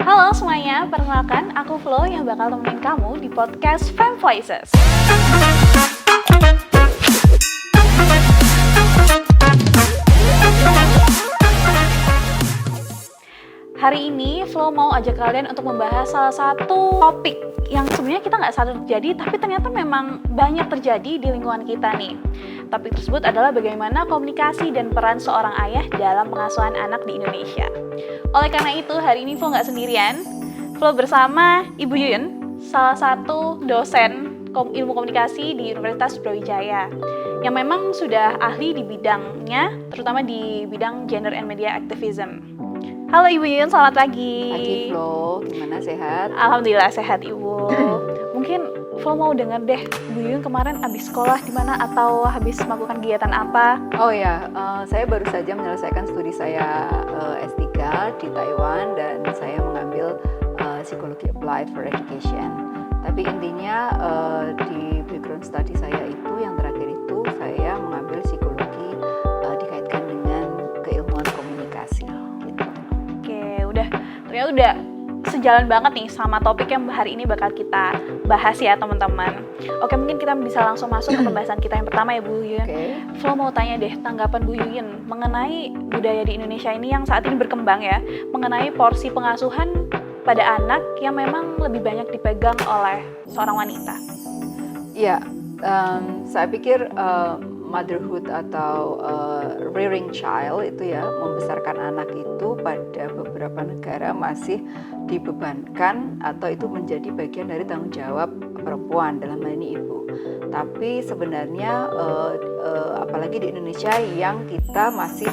Halo semuanya, perkenalkan aku Flo yang bakal temenin kamu di podcast Fem Voices. Hari ini Flo mau ajak kalian untuk membahas salah satu topik yang sebenarnya kita nggak sadar terjadi, tapi ternyata memang banyak terjadi di lingkungan kita nih. Topik tersebut adalah bagaimana komunikasi dan peran seorang ayah dalam pengasuhan anak di Indonesia. Oleh karena itu, hari ini Flo nggak sendirian. Flo bersama Ibu Yuyun, salah satu dosen ilmu komunikasi di Universitas Brawijaya, yang memang sudah ahli di bidangnya, terutama di bidang gender and media activism. Halo Ibu Yuyun, selamat pagi. Pagi Flo, gimana sehat? Alhamdulillah sehat Ibu. Mungkin Flo mau dengar deh, Bu Yuyun kemarin habis sekolah di mana atau habis melakukan kegiatan apa? Oh ya, saya baru saja menyelesaikan studi saya S3 di Taiwan dan saya mengambil psikologi applied for education. Tapi intinya di background study saya itu yang terakhir itu saya mengambil psikologi dikaitkan dengan keilmuan komunikasi. Gitu. Oke, ternyata udah sejalan banget nih sama topik yang hari ini bakal kita bahas ya teman-teman. Oke, mungkin kita bisa langsung masuk ke pembahasan kita yang pertama ya Bu Yuyun. Okay. Flo mau tanya deh tanggapan Bu Yuyun mengenai budaya di Indonesia ini yang saat ini berkembang ya, mengenai porsi pengasuhan pada anak yang memang lebih banyak dipegang oleh seorang wanita. Ya, saya pikir motherhood atau rearing child itu ya, membesarkan anak itu pada beberapa negara masih dibebankan atau itu menjadi bagian dari tanggung jawab perempuan, dalam hal ini ibu. Tapi sebenarnya apalagi di Indonesia yang kita masih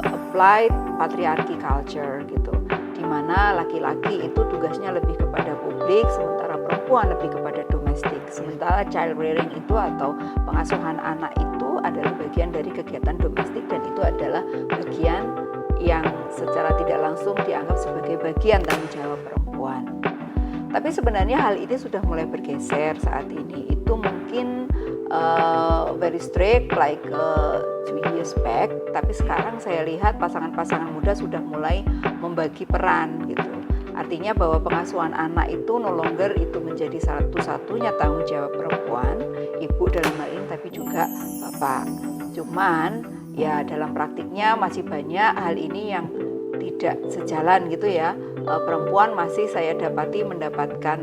applied patriarchy culture gitu, di mana laki-laki itu tugasnya lebih kepada publik, sementara perempuan lebih kepada domestik. Sementara child rearing itu atau pengasuhan anak itu adalah bagian dari kegiatan domestik dan itu adalah bagian yang secara tidak langsung dianggap sebagai bagian tanggung jawab perempuan. Tapi sebenarnya hal ini sudah mulai bergeser saat ini. Itu mungkin very strict like 2 years back, tapi sekarang saya lihat pasangan-pasangan muda sudah mulai membagi peran gitu. Artinya bahwa pengasuhan anak itu no longer itu menjadi satu-satunya tanggung jawab perempuan, ibu dalam hal ini, tapi juga bapak. Cuman ya dalam praktiknya masih banyak hal ini yang tidak sejalan gitu ya. Perempuan masih saya dapati mendapatkan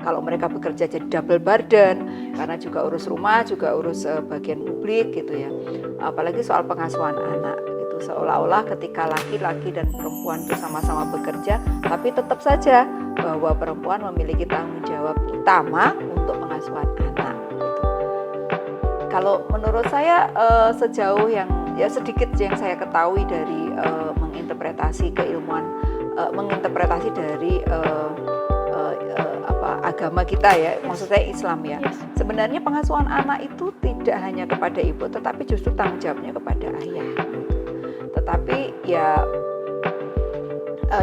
kalau mereka bekerja jadi double burden karena juga urus rumah, juga urus bagian publik gitu ya. Apalagi soal pengasuhan anak gitu. Seolah-olah ketika laki-laki dan perempuan itu sama-sama bekerja, tapi tetap saja bahwa perempuan memiliki tanggung jawab utama untuk pengasuhan anak gitu. Kalau menurut saya sejauh yang ya sedikit yang saya ketahui dari menginterpretasi keilmuan, menginterpretasi dari agama kita ya, maksud saya Islam ya. Sebenarnya pengasuhan anak itu tidak hanya kepada ibu, tetapi justru tanggung jawabnya kepada ayah. Tetapi ya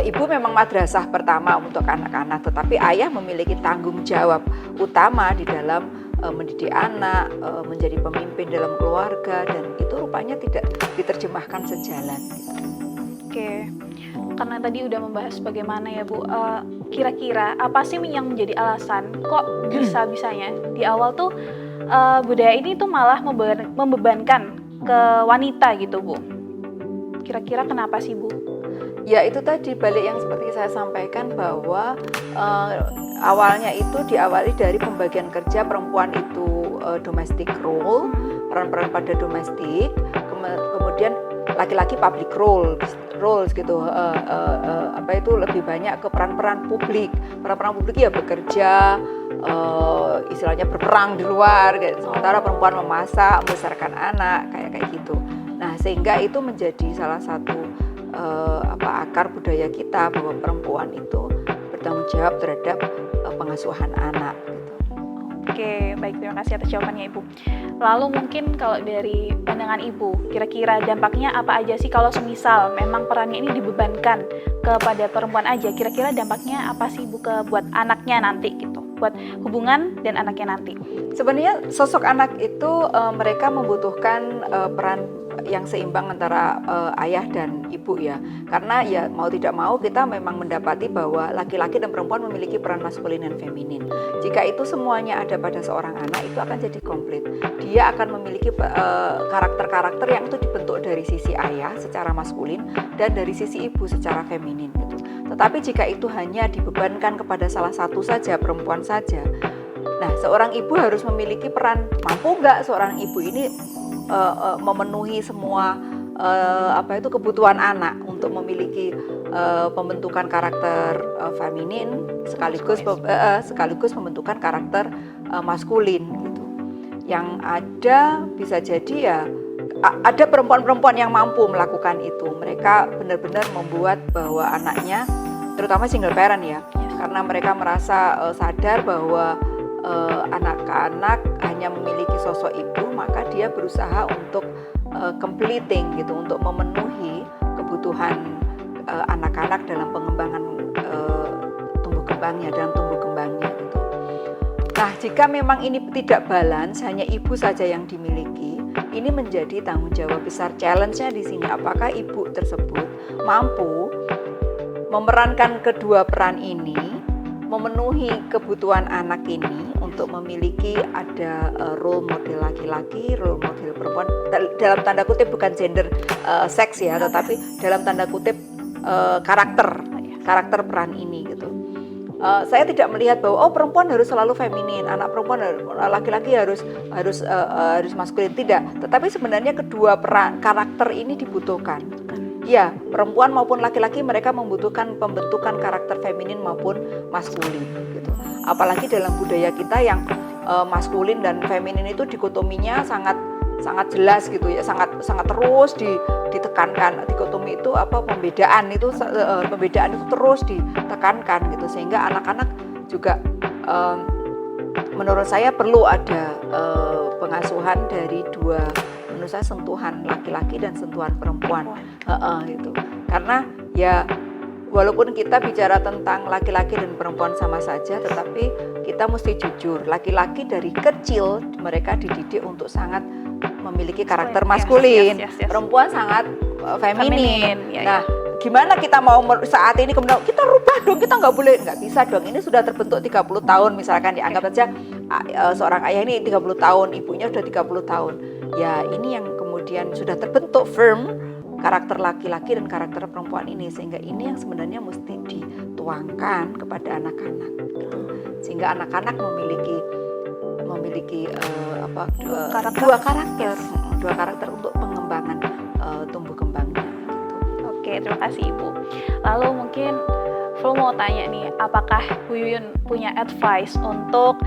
ibu memang madrasah pertama untuk anak-anak, tetapi ayah memiliki tanggung jawab utama di dalam mendidik anak, menjadi pemimpin dalam keluarga, dan itu rupanya tidak diterjemahkan sejalan. Oke, karena tadi udah membahas bagaimana ya Bu, kira-kira apa sih yang menjadi alasan kok bisa-bisanya di awal tuh budaya ini tuh malah membebankan ke wanita gitu Bu. Kira-kira kenapa sih Bu? Ya itu tadi balik yang seperti saya sampaikan bahwa awalnya itu diawali dari pembagian kerja, perempuan itu domestic role, peran-peran pada domestik, kemudian laki-laki public roles gitu, apa itu lebih banyak ke peran-peran publik. Peran-peran publik ya bekerja, istilahnya berperang di luar, gitu. Sementara perempuan memasak, membesarkan anak, kayak gitu. Nah sehingga itu menjadi salah satu akar budaya kita bahwa perempuan itu bertanggung jawab terhadap pengasuhan anak gitu. Oke, baik, terima kasih atas jawabannya Ibu. Lalu mungkin kalau dari pandangan Ibu, kira-kira dampaknya apa aja sih kalau semisal memang perannya ini dibebankan kepada perempuan aja, kira-kira dampaknya apa sih Bu buat anaknya nanti gitu, buat hubungan dan anaknya nanti? Sebenarnya sosok anak itu mereka membutuhkan peran yang seimbang antara ayah dan ibu ya. Karena ya mau tidak mau kita memang mendapati bahwa laki-laki dan perempuan memiliki peran maskulin dan feminin. Jika itu semuanya ada pada seorang anak, itu akan jadi komplit. Dia akan memiliki karakter-karakter yang itu dibentuk dari sisi ayah secara maskulin dan dari sisi ibu secara feminin gitu. Tetapi jika itu hanya dibebankan kepada salah satu saja, perempuan saja, nah seorang ibu harus memiliki peran. Mampu nggak seorang ibu ini memenuhi semua kebutuhan anak untuk memiliki pembentukan karakter feminin sekaligus pembentukan karakter maskulin gitu. Yang ada bisa jadi ya ada perempuan-perempuan yang mampu melakukan itu. Mereka benar-benar membuat bahwa anaknya, terutama single parent ya, karena mereka merasa sadar bahwa anak-anak hanya memiliki sosok ibu, maka dia berusaha untuk completing gitu, untuk memenuhi kebutuhan anak-anak dalam pengembangan tumbuh kembangnya gitu. Nah, jika memang ini tidak balance, hanya ibu saja yang dimiliki, ini menjadi tanggung jawab besar. Challenge-nya di sini, apakah ibu tersebut mampu memerankan kedua peran ini, memenuhi kebutuhan anak ini untuk memiliki ada role model laki-laki, role model perempuan, dalam tanda kutip bukan gender seks ya, tetapi dalam tanda kutip karakter peran ini gitu. Saya tidak melihat bahwa perempuan harus selalu feminin, anak perempuan laki-laki harus maskulin, tidak. Tetapi sebenarnya kedua peran karakter ini dibutuhkan. Ya, perempuan maupun laki-laki mereka membutuhkan pembentukan karakter feminin maupun maskulin gitu. Apalagi dalam budaya kita yang maskulin dan feminin itu dikotominya sangat jelas gitu ya, sangat terus ditekankan. Dikotomi itu pembedaan itu terus ditekankan gitu, sehingga anak-anak juga menurut saya perlu ada pengasuhan dari dua, menurut saya sentuhan laki-laki dan sentuhan perempuan gitu. Karena ya walaupun kita bicara tentang laki-laki dan perempuan sama saja, tetapi kita mesti jujur, laki-laki dari kecil mereka dididik untuk sangat memiliki karakter maskulin, yes. Perempuan sangat feminin. Nah, gimana kita mau saat ini kemudian kita rubah dong, kita nggak bisa dong, ini sudah terbentuk 30 tahun misalkan, dianggap saja seorang ayah ini 30 tahun, ibunya sudah 30 tahun. Ya ini yang kemudian sudah terbentuk firm karakter laki-laki dan karakter perempuan ini, sehingga ini yang sebenarnya mesti dituangkan kepada anak-anak gitu. Sehingga anak-anak memiliki dua karakter untuk pengembangan tumbuh kembangnya gitu. Oke, terima kasih Ibu. Lalu mungkin Flo mau tanya nih, apakah Bu Yuyun punya advice untuk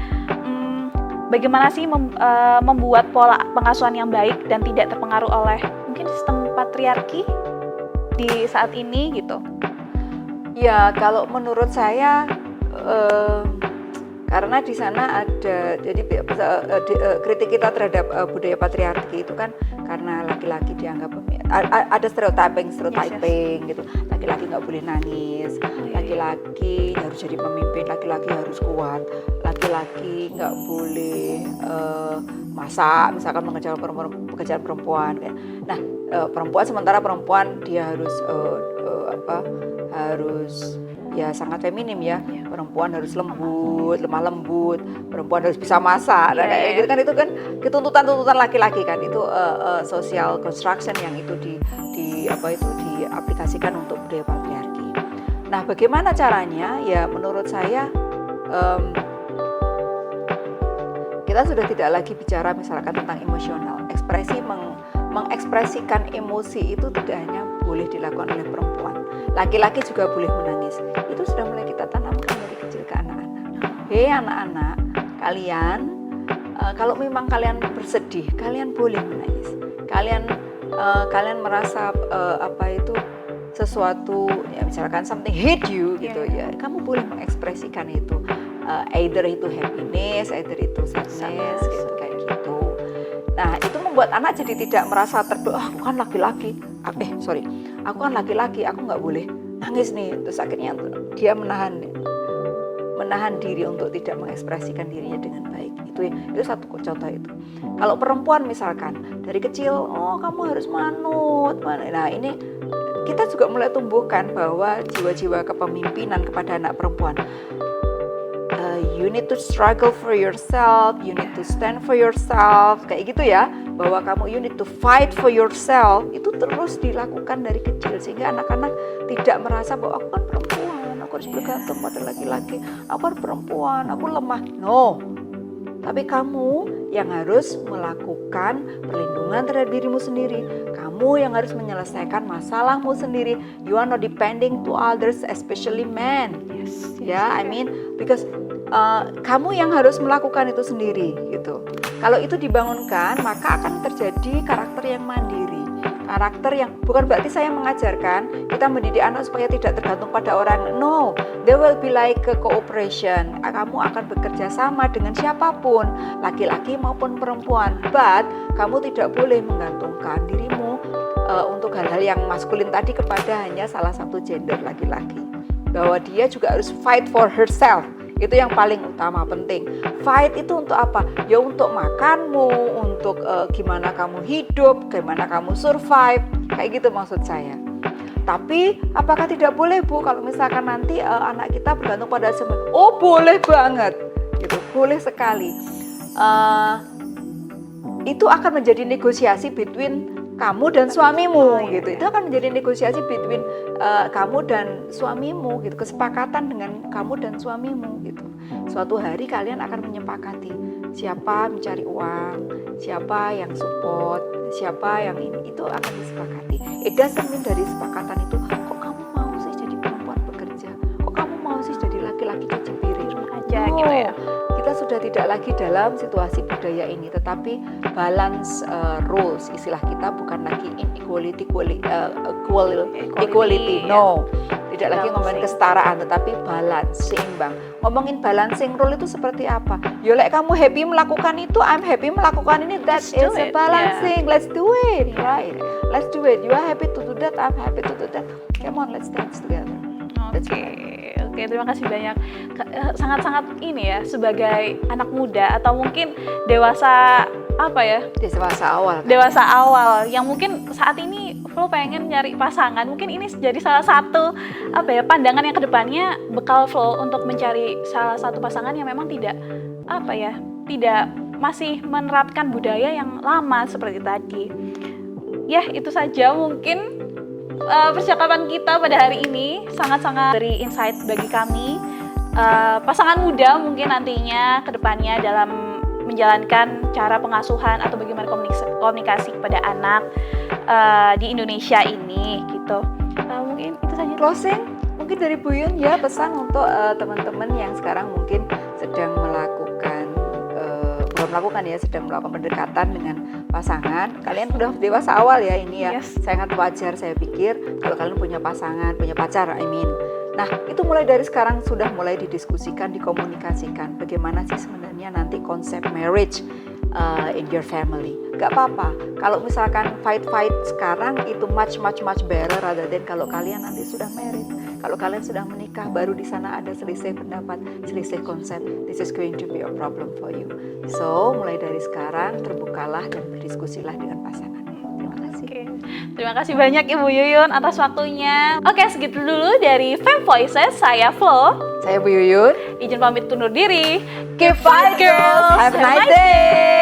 bagaimana sih membuat pola pengasuhan yang baik dan tidak terpengaruh oleh mungkin sistem patriarki di saat ini gitu? Ya, kalau menurut saya karena di sana ada, jadi kritik kita terhadap budaya patriarki itu kan karena laki-laki dianggap ada stereotyping yes. Gitu. Laki-laki nggak boleh nangis, laki-laki harus jadi pemimpin, laki-laki harus kuat, laki-laki nggak boleh masak, misalkan pekerjaan perempuan. Nah, sementara perempuan dia harus ya sangat feminim ya. Perempuan harus lemah lembut, perempuan harus bisa masak. Dan kayak gitu kan, itu kan tuntutan laki-laki kan, itu social construction yang itu diaplikasikan untuk budaya patriarki. Nah, bagaimana caranya? Ya menurut saya kita sudah tidak lagi bicara misalkan tentang emosional. Mengekspresikan emosi itu tidak hanya boleh dilakukan oleh perempuan, laki-laki juga boleh menangis. Itu sudah mulai kita tanamkan dari kecil ke anak-anak. Hei anak-anak, kalian kalau memang kalian bersedih, kalian boleh menangis. Kalian merasa sesuatu ya, misalkan something hit you gitu ya, kamu boleh mengekspresikan itu. Either itu happiness, either itu sadness gitu, kayak gitu. Nah, itu membuat anak jadi tidak merasa aku kan laki-laki. Aku kan laki-laki, aku nggak boleh nangis nih. Terus akhirnya dia menahan. menahan diri untuk tidak mengekspresikan dirinya dengan baik. Itu satu contoh itu. Kalau perempuan misalkan dari kecil, oh kamu harus manut. Nah ini kita juga mulai tumbuhkan bahwa jiwa-jiwa kepemimpinan kepada anak perempuan. You need to struggle for yourself, you need to stand for yourself, kayak gitu ya. Bahwa kamu you need to fight for yourself, itu terus dilakukan dari kecil sehingga anak-anak tidak merasa bahwa aku kan perempuan, aku harus bergantung pada laki-laki, aku kan perempuan, aku lemah. No. Tapi kamu yang harus melakukan perlindungan terhadap dirimu sendiri. Kamu yang harus menyelesaikan masalahmu sendiri. You are not depending to others, especially men. Yes. I mean, because kamu yang harus melakukan itu sendiri gitu. Kalau itu dibangunkan, maka akan terjadi karakter yang mandiri. Karakter yang bukan berarti saya mengajarkan kita mendidik anak supaya tidak tergantung pada orang. No, there will be like a cooperation. Kamu akan bekerja sama dengan siapapun, laki-laki maupun perempuan. But kamu tidak boleh menggantungkan dirimu untuk hal-hal yang maskulin tadi kepada hanya salah satu gender, laki-laki. Bahwa dia juga harus fight for herself. Itu yang paling utama, penting. Fight itu untuk apa? Ya untuk makanmu, untuk gimana kamu hidup, gimana kamu survive, kayak gitu maksud saya. Tapi apakah tidak boleh Bu kalau misalkan nanti anak kita bergantung pada semua? Oh boleh banget, gitu, boleh sekali. Itu akan menjadi negosiasi between kamu dan suamimu, gitu. Itu akan menjadi negosiasi between kamu dan suamimu, gitu. Kesepakatan dengan kamu dan suamimu, gitu. Suatu hari kalian akan menyepakati siapa mencari uang, siapa yang support, siapa yang ini, itu akan disepakati. It doesn't mean dari sepakatan itu, kok kamu mau sih jadi perempuan bekerja? Kok kamu mau sih jadi laki-laki cuci piring? Aja gitu ya. Kita sudah tidak lagi dalam situasi budaya ini, tetapi balance rules, istilah kita bukan lagi equality, no. Tidak lagi ngomongin kesetaraan, tetapi balance, seimbang. Ngomongin balancing rule itu seperti apa? Yolek kamu happy melakukan itu, I'm happy melakukan ini, that is a balancing. Let's do it, right? Let's do it. You are happy to do that, I'm happy to do that. Come on, let's dance together. Oke, terima kasih banyak. Sangat-sangat ini ya, sebagai anak muda atau mungkin dewasa Dewasa awal yang mungkin saat ini Flo pengen nyari pasangan. Mungkin ini jadi salah satu pandangan yang kedepannya bekal Flo untuk mencari salah satu pasangan yang memang tidak masih menerapkan budaya yang lama seperti tadi. Ya, itu saja mungkin percakapan kita pada hari ini, sangat-sangat beri insight bagi kami pasangan muda mungkin nantinya kedepannya dalam menjalankan cara pengasuhan atau bagaimana komunikasi kepada anak di Indonesia ini gitu. Mungkin itu saja. Closing mungkin dari Bu Yun ya, pesan untuk teman-teman yang sekarang mungkin sedang sedang melakukan pendekatan dengan pasangan. Kalian sudah dewasa awal ya ini ya. Yes. Sangat wajar saya pikir kalau kalian punya pasangan, punya pacar, Nah, itu mulai dari sekarang sudah mulai didiskusikan, dikomunikasikan. Bagaimana sih sebenarnya nanti konsep marriage in your family. Gak apa-apa. Kalau misalkan fight sekarang itu much better rather than kalau kalian nanti sudah married. Kalau kalian sudah menikah, baru di sana ada selisih pendapat, selisih konsep. This is going to be a problem for you. So, mulai dari sekarang terbukalah dan berdiskusilah dengan pasangan. Terima kasih. Oke. Terima kasih banyak Ibu Yuyun atas waktunya. Oke, segitu dulu dari Fem Voices. Saya Flo. Saya Bu Yuyun. Izin pamit undur diri. Keep fight girls. Have a nice day.